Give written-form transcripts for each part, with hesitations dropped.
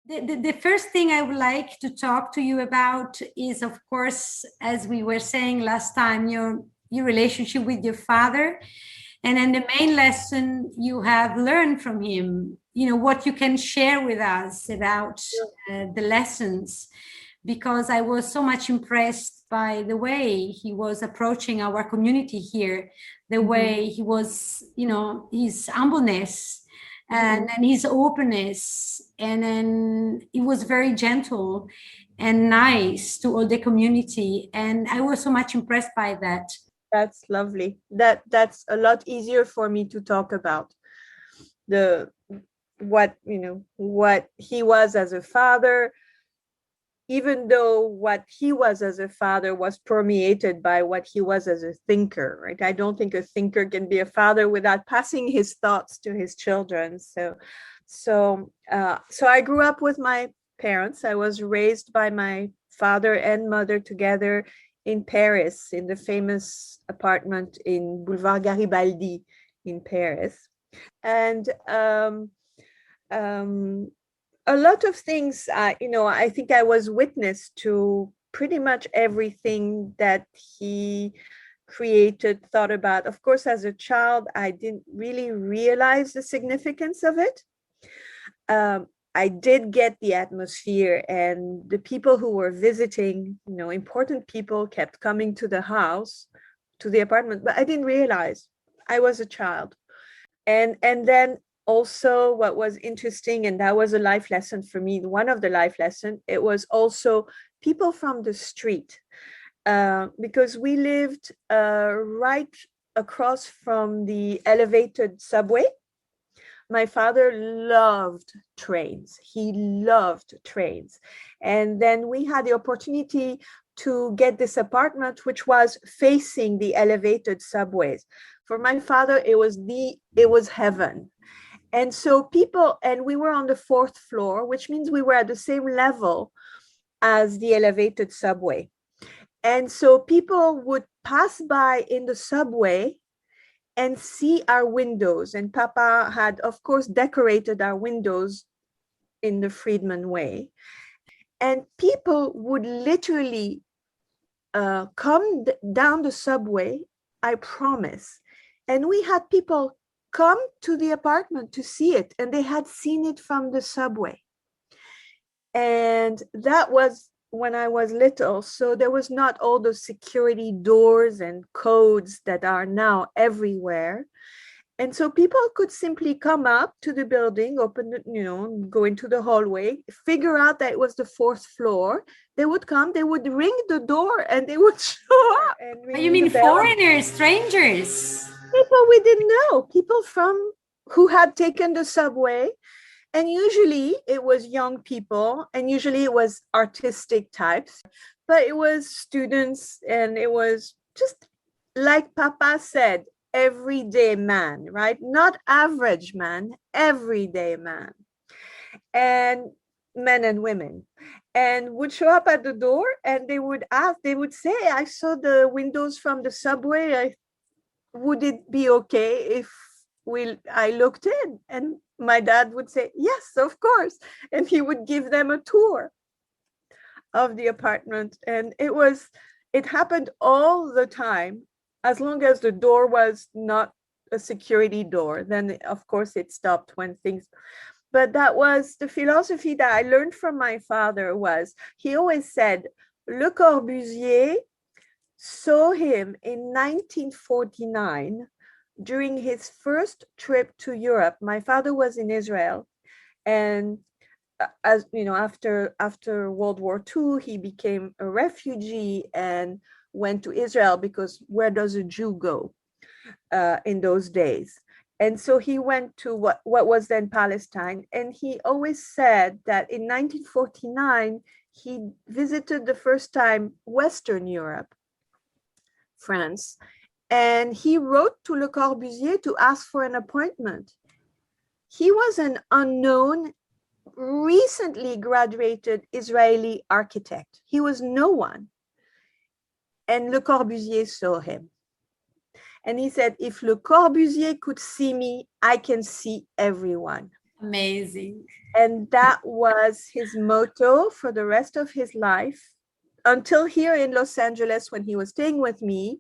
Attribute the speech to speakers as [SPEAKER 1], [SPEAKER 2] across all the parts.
[SPEAKER 1] The first thing I would like to talk to you about is, of course, as we were saying last time, your relationship with your father. And then the main lesson you have learned from him, what you can share with us about the lessons, because I was so much impressed by the way he was approaching our community here, the way he was, his humbleness and his openness. And then he was very gentle and nice to all the community. And I was so much impressed by that.
[SPEAKER 2] That's lovely. That's a lot easier for me to talk about what he was as a father, even though what he was as a father was permeated by what he was as a thinker, right? I don't think a thinker can be a father without passing his thoughts to his children. So I grew up with my parents. I was raised by my father and mother together in Paris, in the famous apartment in Boulevard Garibaldi in Paris. And a lot of things, I think I was witness to pretty much everything that he created, thought about. Of course, as a child, I didn't really realize the significance of it. I did get the atmosphere, and the people who were visiting, important people kept coming to the house, to the apartment, but I didn't realize I was a child. And then also what was interesting, and that was a life lesson for me, one of the life lessons, it was also people from the street, because we lived right across from the elevated subway. My father loved trains. He loved trains. And then we had the opportunity to get this apartment, which was facing the elevated subways. For my father, it was heaven. And so and we were on the fourth floor, which means we were at the same level as the elevated subway. And so people would pass by in the subway and see our windows. And Papa had, of course, decorated our windows in the Friedman way. And people would literally come down the subway, I promise. And we had people come to the apartment to see it, and they had seen it from the subway. And that was when I was little, so there was not all those security doors and codes that are now everywhere. And so people could simply come up to the building, open the, go into the hallway, figure out that it was the fourth floor. They would come, they would ring the door, and they would show up. And
[SPEAKER 1] you mean foreigners, strangers?
[SPEAKER 2] People we didn't know, people who had taken the subway. And usually it was young people, and usually it was artistic types, but it was students, and it was just like Papa said, everyday man, right? Not average man, everyday man, and men and women, and would show up at the door, and they would say, I saw the windows from the subway. Would it be okay if I looked in? And my dad would say, yes, of course. And he would give them a tour of the apartment. And it happened all the time, as long as the door was not a security door. Then, of course, it stopped when things. But that was the philosophy that I learned from my father. He always said, Le Corbusier saw him in 1949 during his first trip to Europe. My father was in Israel, and as you know, after World War II, he became a refugee and went to Israel, because where does a Jew go in those days? And so he went to what was then Palestine. And he always said that in 1949, he visited the first time Western Europe, France. And he wrote to Le Corbusier to ask for an appointment. He was an unknown, recently graduated Israeli architect. He was no one. And Le Corbusier saw him. And he said, if Le Corbusier could see me, I can see everyone.
[SPEAKER 1] Amazing.
[SPEAKER 2] And that was his motto for the rest of his life until here in Los Angeles, when he was staying with me.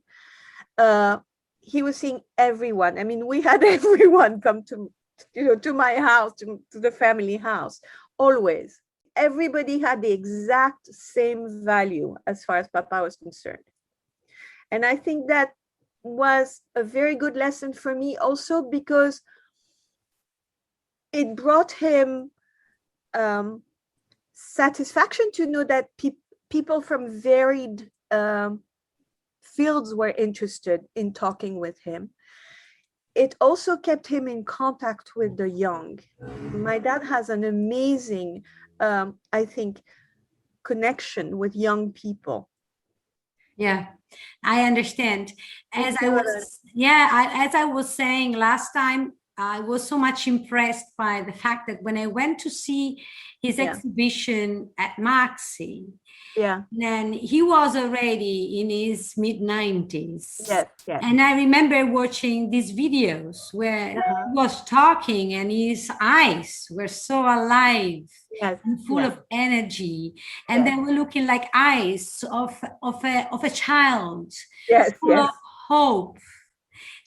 [SPEAKER 2] He was seeing everyone. I mean, we had everyone come to my house, to the family house, always. Everybody had the exact same value as far as Papa was concerned. And I think that was a very good lesson for me also, because it brought him satisfaction to know that people from varied fields were interested in talking with him. It also kept him in contact with the young. My dad has an amazing, I think, connection with young people.
[SPEAKER 1] Yeah, I understand. As I was saying last time, I was so much impressed by the fact that when I went to see his exhibition at Maxi, then he was already in his mid-90s.
[SPEAKER 2] Yes.
[SPEAKER 1] And I remember watching these videos where he was talking and his eyes were so alive and full of energy. And they were looking like eyes of a child, full of hope.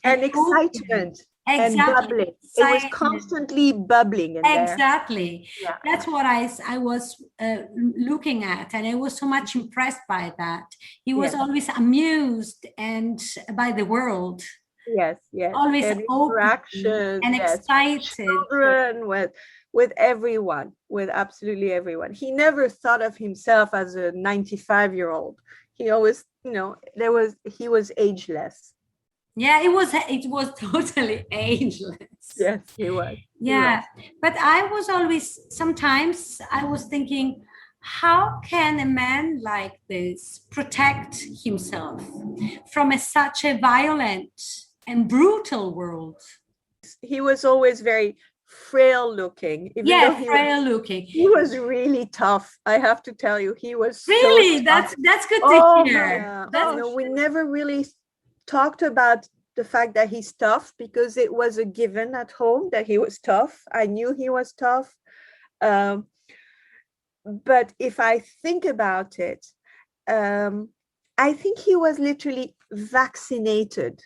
[SPEAKER 2] And excitement.
[SPEAKER 1] Exactly.
[SPEAKER 2] And bubbling. It was constantly bubbling in there.
[SPEAKER 1] Exactly. That's what I was looking at, and I was so much impressed by that. He was always amused and by the world. Always
[SPEAKER 2] and
[SPEAKER 1] open and excited.
[SPEAKER 2] Children, with everyone, with absolutely everyone. He never thought of himself as a 95-year-old. He always, he was ageless.
[SPEAKER 1] Yeah, it was totally ageless.
[SPEAKER 2] Yes, he was.
[SPEAKER 1] Yeah, but sometimes I was thinking, how can a man like this protect himself from such a violent and brutal world?
[SPEAKER 2] He was always very frail looking.
[SPEAKER 1] Frail looking.
[SPEAKER 2] He was really tough. I have to tell you, he was
[SPEAKER 1] really
[SPEAKER 2] so
[SPEAKER 1] that's good to hear.
[SPEAKER 2] We never really talked about the fact that he's tough, because it was a given at home that he was tough. I knew he was tough. But if I think about it, I think he was literally vaccinated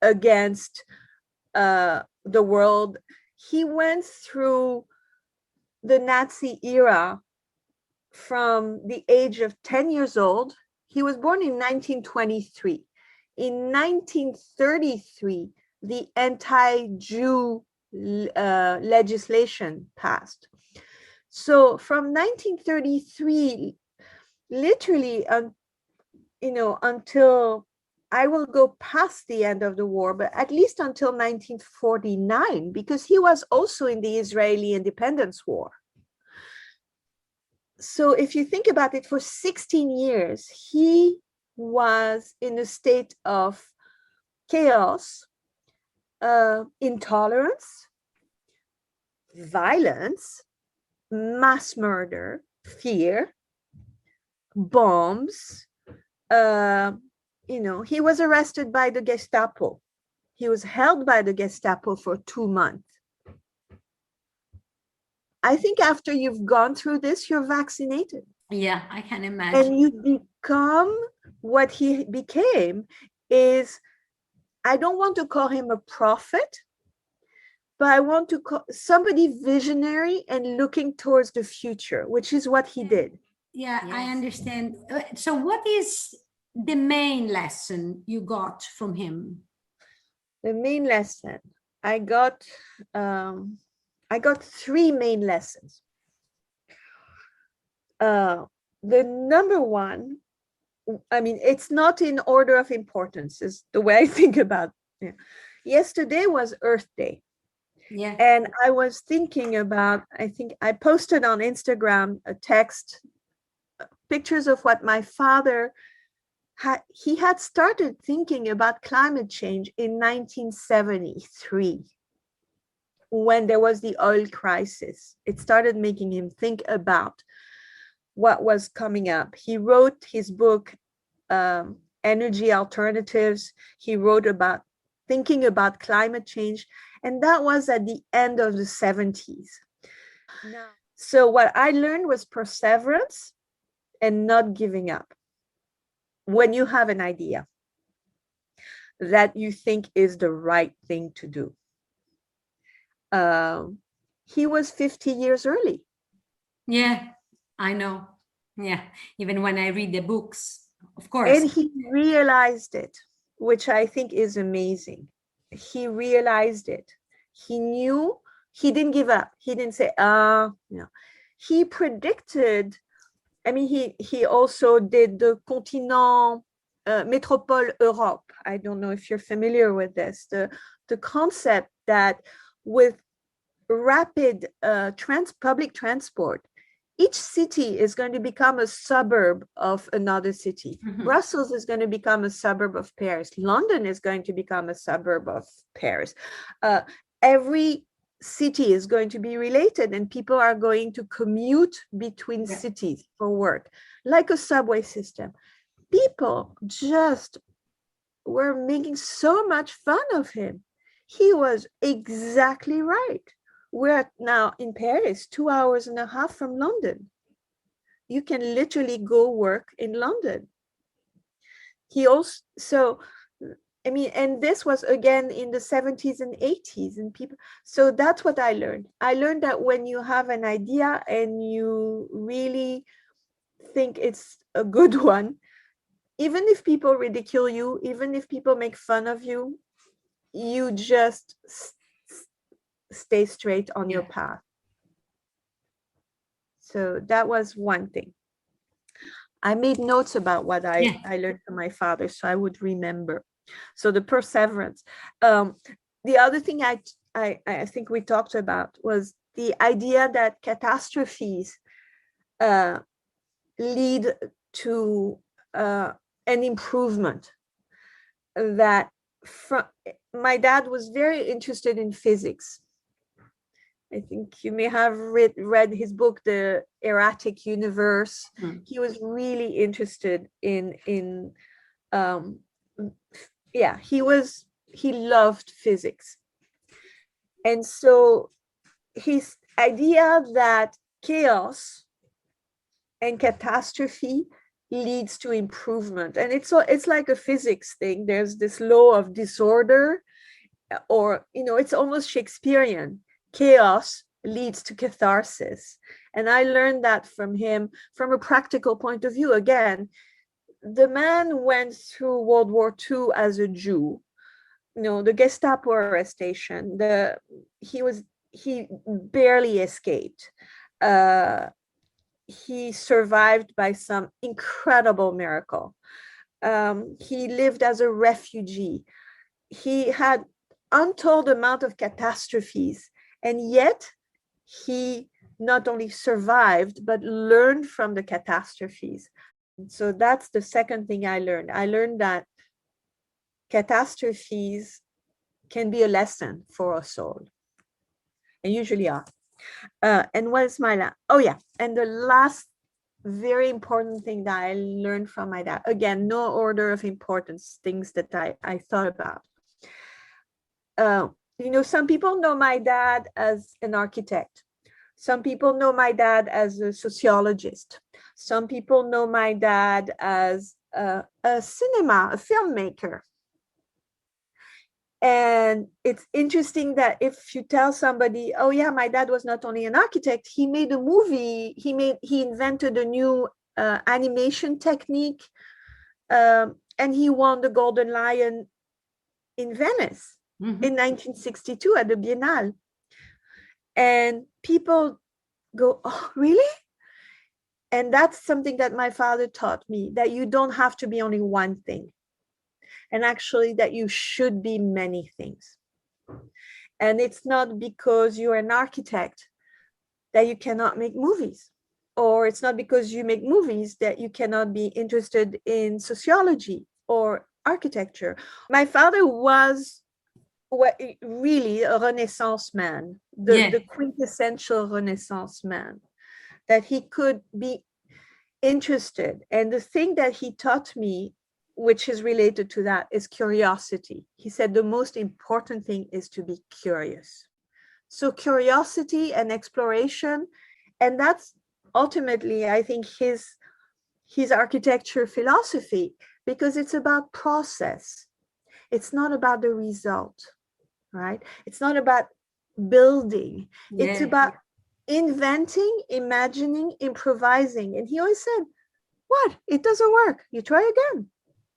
[SPEAKER 2] against the world. He went through the Nazi era from the age of 10 years old. He was born in 1923. In 1933, the anti-Jew legislation passed. So from 1933, literally, until, I will go past the end of the war, but at least until 1949, because he was also in the Israeli Independence War. So if you think about it, for 16 years, he was in a state of chaos, intolerance, violence, mass murder, fear, bombs. He was arrested by the Gestapo. He was held by the Gestapo for 2 months. I think after you've gone through this, you're vaccinated.
[SPEAKER 1] Yeah, I can imagine.
[SPEAKER 2] And you become what he became is, I don't want to call him a prophet, but I want to call somebody visionary and looking towards the future, which is what he did.
[SPEAKER 1] Yeah, yes. I understand. So what is the main lesson you got from him?
[SPEAKER 2] The main lesson I got 3 main lessons. The number one, I mean, it's not in order of importance, is the way I think about it. Yesterday was Earth Day.
[SPEAKER 1] Yeah.
[SPEAKER 2] And I was thinking about, I think I posted on Instagram a text, pictures of what my father he had started thinking about climate change in 1973. When there was the oil crisis. It started making him think about what was coming up. He wrote his book, Energy Alternatives. He wrote about thinking about climate change. And that was at the end of the 70s. So what I learned was perseverance and not giving up. When you have an idea that you think is the right thing to do. He was 50 years early.
[SPEAKER 1] Yeah, I know. Yeah, even when I read the books, of course.
[SPEAKER 2] And he realized it, which I think is amazing. He realized it. He knew, he didn't give up. He didn't say, no. He predicted, I mean, he also did the continent, métropole Europe. I don't know if you're familiar with this. The concept that with rapid public transport, each city is going to become a suburb of another city. Mm-hmm. Brussels is going to become a suburb of Paris. London is going to become a suburb of Paris. Every city is going to be related, and people are going to commute between cities for work, like a subway system. People just were making so much fun of him. He was exactly right. We're now in Paris, 2.5 hours from London. You can literally go work in London. He also, so, I mean, and this was again in the 70s and 80s, and people, so that's what I learned. I learned that when you have an idea and you really think it's a good one, even if people ridicule you, even if people make fun of you, you just stay straight on your path. So that was one thing. I made notes about what I learned from my father, so I would remember. So the perseverance. The other thing I think we talked about was the idea that catastrophes lead to an improvement. That my dad was very interested in physics. I think you may have read his book, The Erratic Universe. Mm. He was really interested in he loved physics. And so his idea that chaos and catastrophe leads to improvement. And it's like a physics thing. There's this law of disorder, or, it's almost Shakespearean. Chaos leads to catharsis. And I learned that from him from a practical point of view. Again, the man went through World War II as a Jew. The Gestapo arrestation, he barely escaped. He survived by some incredible miracle. He lived as a refugee. He had untold amount of catastrophes, and yet he not only survived, but learned from the catastrophes. So that's the second thing I learned. I learned that catastrophes can be a lesson for us all, and usually are. And what is my last? Oh yeah, and the last very important thing that I learned from my dad, again, no order of importance, things that I thought about. Some people know my dad as an architect. Some people know my dad as a sociologist. Some people know my dad as a filmmaker. And it's interesting that if you tell somebody, oh yeah, my dad was not only an architect, he made a movie, he invented a new animation technique, and he won the Golden Lion in Venice in 1962 at the Biennale. And people go, oh, really? And that's something that my father taught me, that you don't have to be only one thing. And actually that you should be many things. And it's not because you're an architect that you cannot make movies, or it's not because you make movies that you cannot be interested in sociology or architecture. My father was really a Renaissance man, the quintessential Renaissance man, that he could be interested. And the thing that he taught me which is related to that, is curiosity. He said the most important thing is to be curious. So curiosity and exploration, and that's ultimately, I think, his architecture philosophy, because it's about process. It's not about the result, right? It's not about building.
[SPEAKER 1] Yeah.
[SPEAKER 2] It's about inventing, imagining, improvising. And he always said, what? It doesn't work. You try again.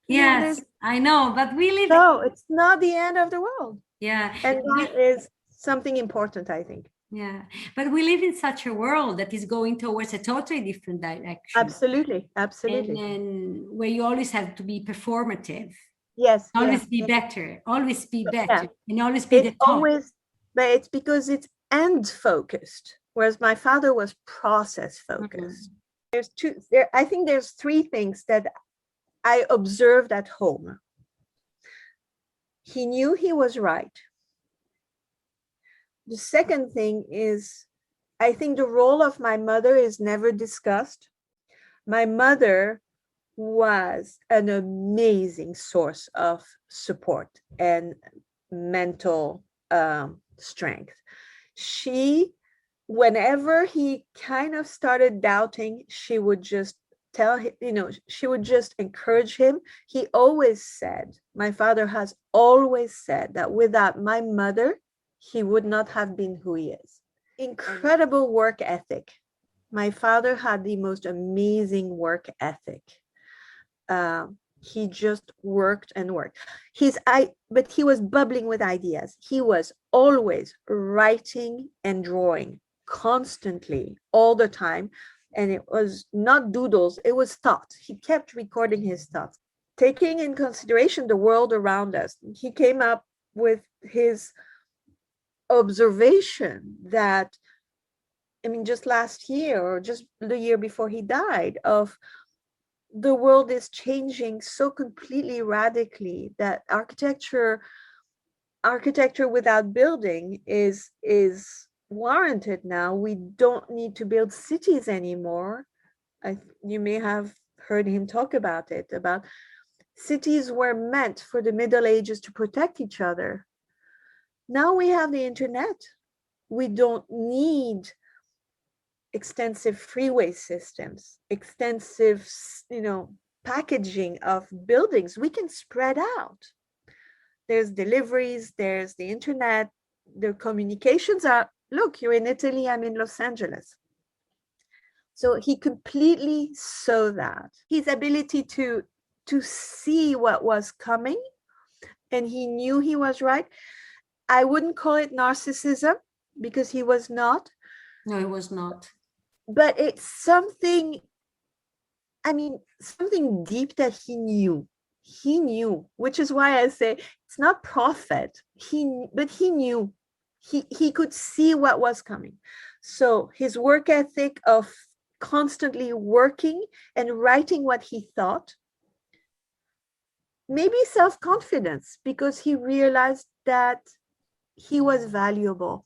[SPEAKER 1] Yes, I know, but we live.
[SPEAKER 2] No, it's not the end of the world.
[SPEAKER 1] Yeah.
[SPEAKER 2] And that is something important, I think.
[SPEAKER 1] Yeah, but we live in such a world that is going towards a totally different direction.
[SPEAKER 2] Absolutely, absolutely.
[SPEAKER 1] And where you always have to be performative.
[SPEAKER 2] Yes.
[SPEAKER 1] Always be better. Always be better.
[SPEAKER 2] Yeah.
[SPEAKER 1] And always be
[SPEAKER 2] it's
[SPEAKER 1] the top.
[SPEAKER 2] Always, but it's because it's end focused, whereas my father was process focused. I think there's three things that I observed at home. He knew he was right. The second thing is, I think the role of my mother is never discussed. My mother was an amazing source of support and mental strength. She, whenever he kind of started doubting, she would just tell him, she would just encourage him. He always said, my father has always said that without my mother, he would not have been who he is. Incredible work ethic. My father had the most amazing work ethic. He just worked and worked. But he was bubbling with ideas. He was always writing and drawing constantly, all the time. And it was not doodles, it was thoughts. He kept recording his thoughts, taking in consideration the world around us. He came up with his observation that, just last year or just the year before he died, of the world is changing so completely radically that architecture without building is warranted now. We don't need to build cities anymore. You may have heard him talk about it, about cities were meant for the Middle Ages to protect each other. Now we have the internet. We don't need extensive freeway systems, extensive, packaging of buildings. We can spread out. There's deliveries, there's the internet, the communications are, look, you're in Italy, I'm in Los Angeles. So he completely saw that. His ability to see what was coming, and he knew he was right. I wouldn't call it narcissism, because he was not.
[SPEAKER 1] No, he was not.
[SPEAKER 2] But it's something, something deep that he knew. He knew, which is why I say it's not prophet. But he knew. He could see what was coming. So his work ethic of constantly working and writing what he thought. Maybe self-confidence, because he realized that he was valuable.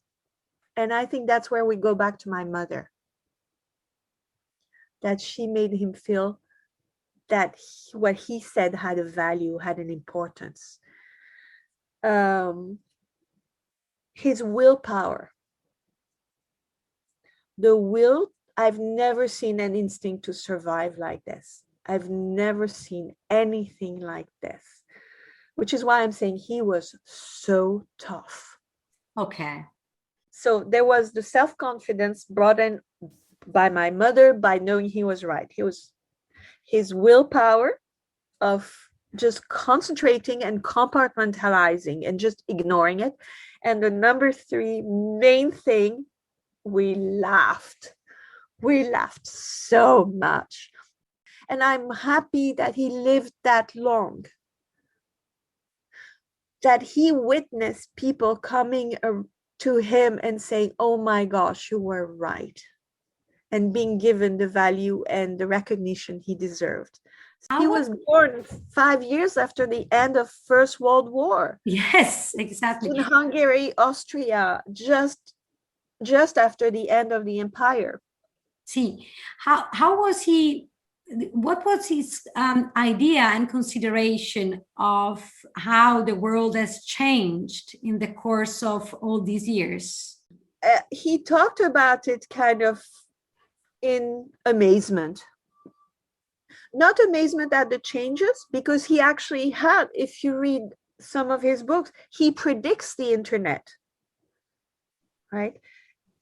[SPEAKER 2] And I think that's where we go back to my mother. That she made him feel that what he said had a value, had an importance. His willpower. The will, I've never seen an instinct to survive like this. I've never seen anything like this, which is why I'm saying he was so tough.
[SPEAKER 1] Okay.
[SPEAKER 2] So there was the self-confidence brought in by my mother, by knowing he was right. His willpower of just concentrating and compartmentalizing and just ignoring it. And the number three main thing, we laughed. We laughed so much. And I'm happy that he lived that long. That he witnessed people coming to him and saying, oh my gosh, you were right. And being given the value and the recognition he deserved. He was born 5 years after the end of First World War.
[SPEAKER 1] Yes, exactly.
[SPEAKER 2] In Hungary, Austria, just after the end of the empire.
[SPEAKER 1] See, how was he what was his idea and consideration of how the world has changed in the course of all these years?
[SPEAKER 2] He talked about it kind of in amazement. Not amazement at the changes, because he actually had, if you read some of his books, he predicts the internet, right?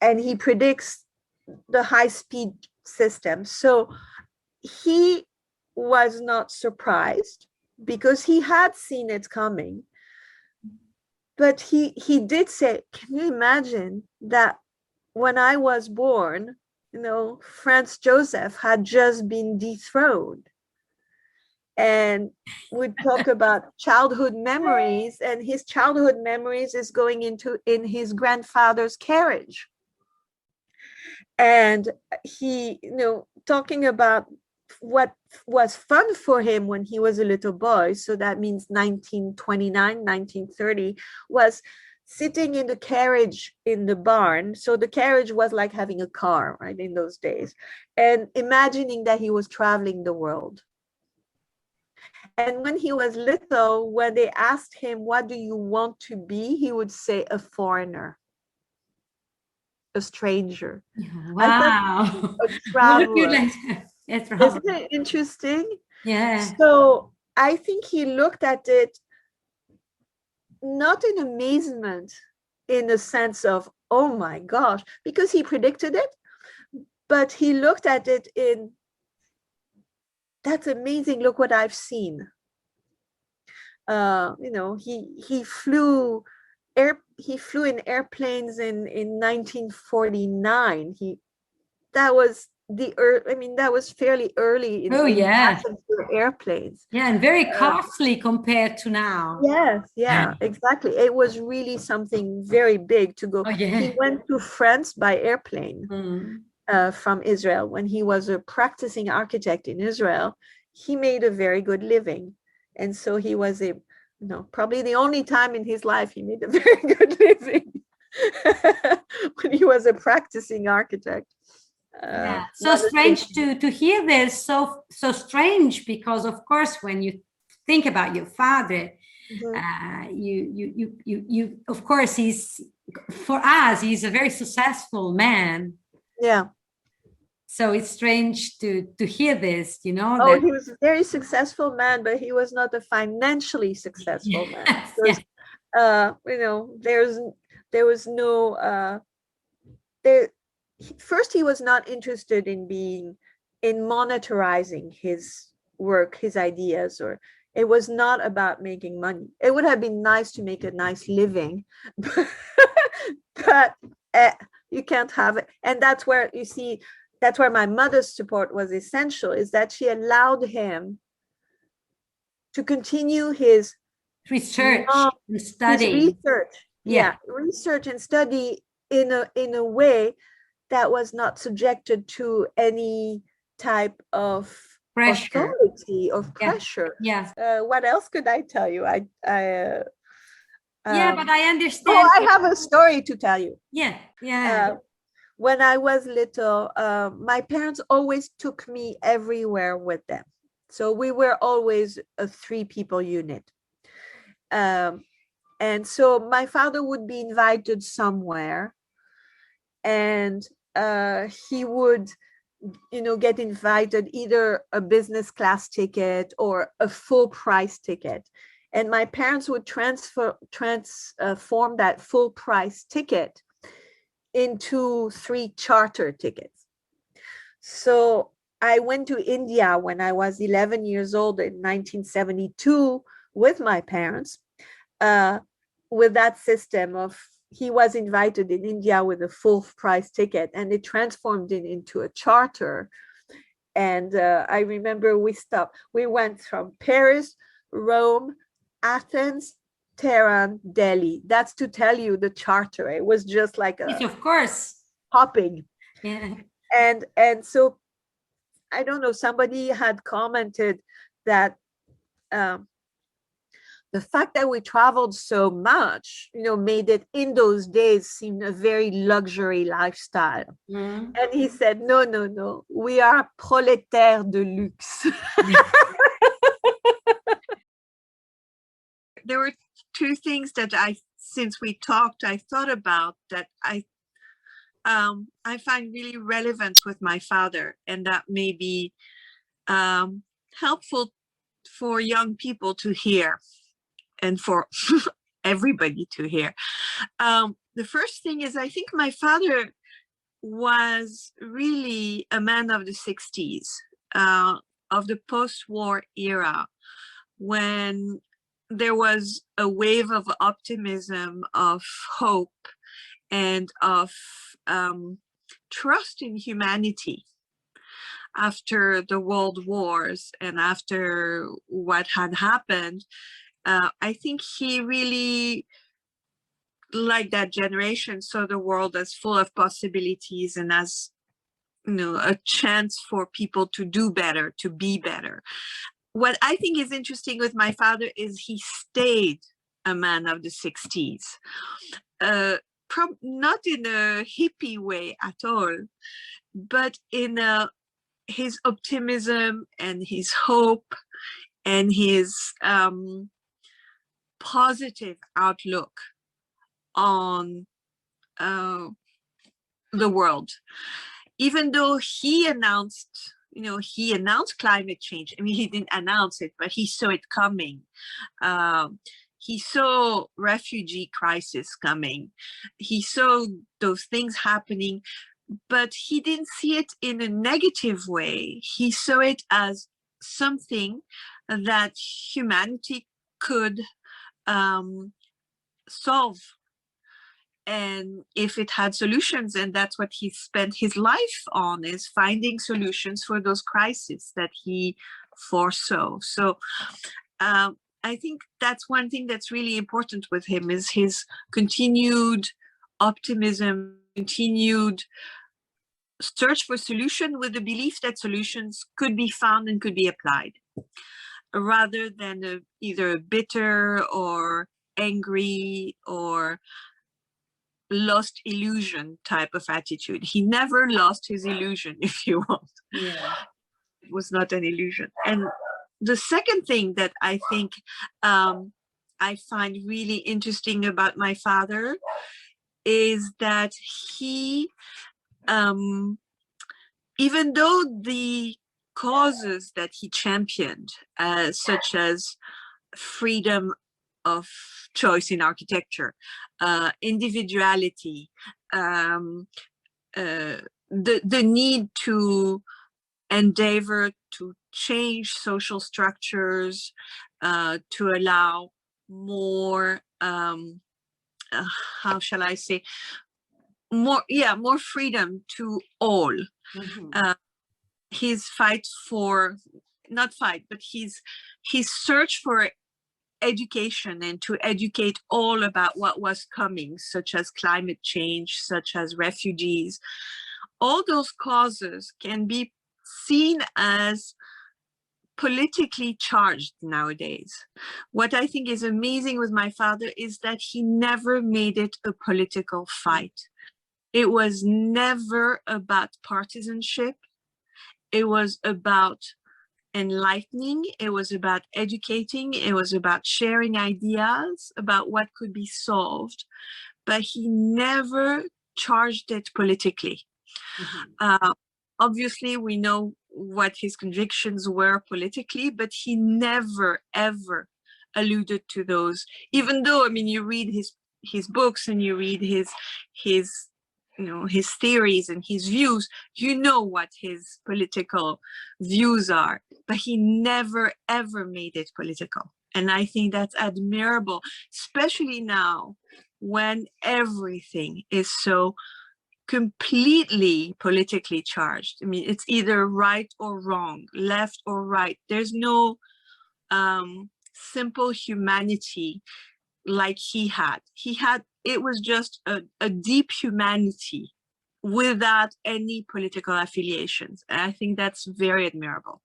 [SPEAKER 2] And he predicts the high-speed system. So he was not surprised because he had seen it coming. But he did say, can you imagine that when I was born, Franz Joseph had just been dethroned? And we talk about childhood memories, and his childhood memories is going in his grandfather's carriage. And he, talking about what was fun for him when he was a little boy, so that means 1929, 1930, was sitting in the carriage in the barn. So the carriage was like having a car, right, in those days, and imagining that he was traveling the world. And when he was little, when they asked him, what do you want to be? He would say, a foreigner, a stranger.
[SPEAKER 1] Wow.
[SPEAKER 2] A traveler.
[SPEAKER 1] Isn't
[SPEAKER 2] it interesting?
[SPEAKER 1] Yeah.
[SPEAKER 2] So I think he looked at it not in amazement, in the sense of, oh my gosh, because he predicted it, but he looked at it in, that's amazing, look what I've seen. He flew in airplanes in 1949. That was fairly early in passenger airplanes.
[SPEAKER 1] Yeah, and very costly compared to now.
[SPEAKER 2] Yes, exactly. It was really something very big to go. He went to France by airplane from Israel. When he was a practicing architect in Israel, he made a very good living. And so he was probably the only time in his life he made a very good living when he was a practicing architect.
[SPEAKER 1] So strange to hear this. So strange, because of course when you think about your father, you of course he's a very successful man.
[SPEAKER 2] Yeah.
[SPEAKER 1] So it's strange to hear this,
[SPEAKER 2] he was a very successful man, but he was not a financially successful man. Because, there was no first, he was not interested in monetizing his work, his ideas, or it was not about making money. It would have been nice to make a nice living, but you can't have it. And that's where my mother's support was essential, is that she allowed him to continue his
[SPEAKER 1] research and study.
[SPEAKER 2] Research and study in a way that was not subjected to any type of
[SPEAKER 1] pressure.
[SPEAKER 2] Authority or pressure. What else could I tell you?
[SPEAKER 1] But I understand.
[SPEAKER 2] Oh, I have a story to tell you. When I was little, my parents always took me everywhere with them. So we were always a 3-people unit. And so my father would be invited somewhere, and he would, get invited, either a business class ticket or a full price ticket. And my parents would transform that full price ticket into 3 charter tickets. So I went to India when I was 11 years old in 1972 with my parents, with that system of, he was invited in India with a full price ticket, and it transformed it into a charter. And I remember we went from Paris, Rome, Athens, Tehran, Delhi. That's to tell you the charter. It was just like
[SPEAKER 1] of course,
[SPEAKER 2] hopping.
[SPEAKER 1] Yeah.
[SPEAKER 2] And so, I don't know, somebody had commented that the fact that we traveled so much, made it in those days seem a very luxury lifestyle.
[SPEAKER 1] Mm.
[SPEAKER 2] And he said, no, no, no, we are prolétaires de luxe. There were two things that since we talked, I thought about that I find really relevant with my father, and that may be helpful for young people to hear and for everybody to hear. The first thing is, I think my father was really a man of the 60s, of the post-war era, when there was a wave of optimism, of hope, and of trust in humanity after the world wars and after what had happened. I think he really, like that generation, saw the world as full of possibilities and as, a chance for people to do better, to be better. What I think is interesting with my father is he stayed a man of the 60s, not in a hippie way at all, but in his optimism and his hope and his positive outlook on the world. Even though he announced climate change. I mean, he didn't announce it, but he saw it coming. He saw refugee crisis coming. He saw those things happening, but he didn't see it in a negative way. He saw it as something that humanity could solve. And if it had solutions, and that's what he spent his life on, is finding solutions for those crises that he foresaw. So I think that's one thing that's really important with him, is his continued optimism, continued search for solution with the belief that solutions could be found and could be applied, rather than either a bitter or angry or lost illusion type of attitude. He never lost his illusion, if you want.
[SPEAKER 1] Yeah.
[SPEAKER 2] It was not an illusion. And the second thing that I think I find really interesting about my father is that he, even though the causes that he championed, such as freedom of choice in architecture, individuality, the need to endeavor to change social structures, to allow more, how shall I say, more freedom to all. Mm-hmm. His fight for, not fight, but his search for education and to educate all about what was coming, such as climate change, such as refugees. All those causes can be seen as politically charged nowadays. What I think is amazing with my father is that he never made it a political fight. It was never about partisanship. It was about enlightening. It was about educating. It was about sharing ideas about what could be solved, but he never charged it politically. Mm-hmm. Obviously, we know what his convictions were politically, but he never, ever alluded to those, even though, I mean, you read his books and you read his theories and his views, what his political views are, but he never, ever made it political. And I think that's admirable, especially now when everything is so completely politically charged. I mean, it's either right or wrong, left or right. There's no simple humanity like he had. It was just a deep humanity without any political affiliations. And I think that's very admirable.